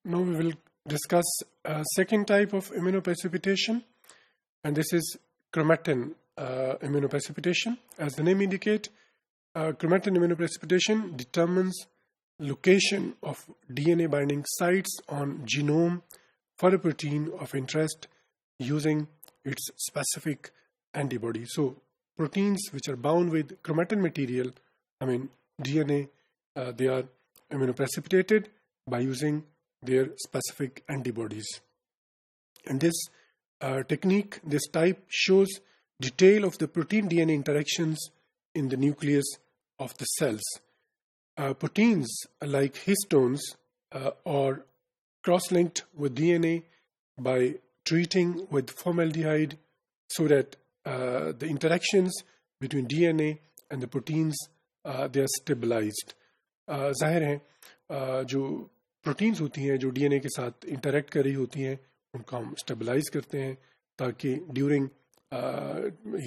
Now we will discuss a second type of immunoprecipitation, and this is chromatin immunoprecipitation. As the name indicates, chromatin immunoprecipitation determines location of DNA binding sites on genome for a protein of interest using its specific antibody. So proteins which are bound with chromatin material, DNA, they are immunoprecipitated by using their specific antibodies. And this technique, this type, shows detail of the protein DNA interactions in the nucleus of the cells. Proteins like histones are cross-linked with DNA by treating with formaldehyde so that the interactions between DNA and the proteins they are stabilized. जाहिर है जो proteins होती हैं जो DNA के साथ interact कर रही होती हैं उनको हम स्टेबलाइज करते हैं ताकि ड्यूरिंग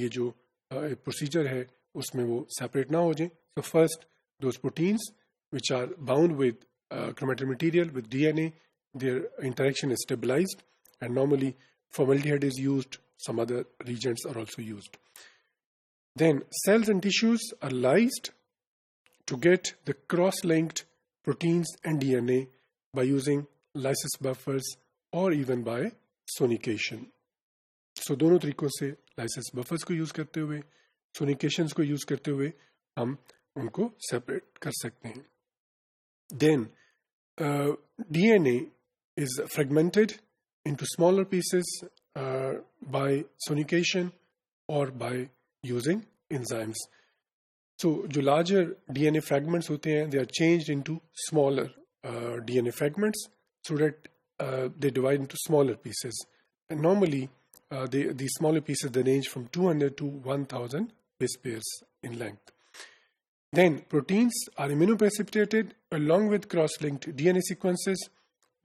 ये जो प्रोसीजर है उसमें वो सेपरेट ना हो जाए. So first those proteins which are bound with chromatin material with DNA, their interaction is stabilized, and normally formaldehyde is used, some other reagents are also used. Then cells and tissues are lysed to get the cross-linked proteins and DNA by using lysis buffers or even by sonication. So दोनों तरीकों से lysis buffers को use करते हुए, sonications को use करते हुए हम उनको सेपरेट कर सकते हैं. Then DNA is fragmented into smaller pieces by sonication or by using enzymes. So जो larger DNA fragments होते हैं, they are changed into smaller DNA fragments so that they divide into smaller pieces. And normally these smaller pieces they range from 200 to 1000 base pairs in length. Then proteins are immunoprecipitated along with cross-linked DNA sequences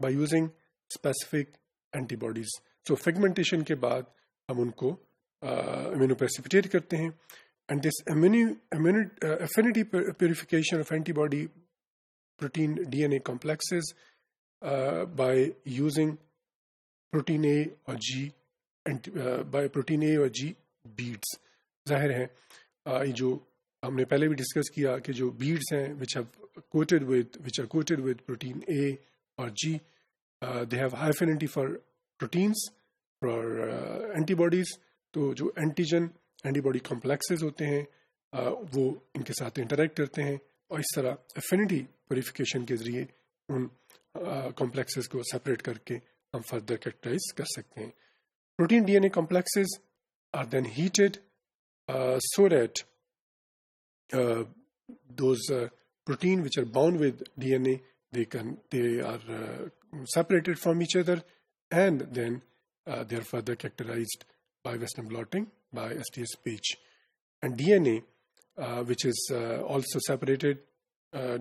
by using specific antibodies. So fragmentation के बाद हम उनको immunoprecipitate करते हैं, and this affinity purification of antibody protein DNA complexes by using protein A or G by protein A or G beads. जाहिर है ये जो हमने पहले भी डिस्कस किया कि जो beads हैं which are coated with protein A or G, they have high affinity for proteins, for antibodies. तो जो antigen antibody complexes होते हैं वो इनके साथ interact करते हैं और इस तरह affinity purification के जरिए उन complexes को separate करके हम further characterize कर सकते हैं. Protein DNA complexes are then heated so that those protein which are bound with DNA they are separated from each other, and then they are further characterized by Western blotting by STS-Page. And DNA which is also separated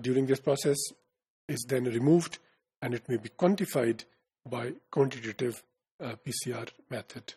during this process is then removed, and it may be quantified by quantitative PCR method.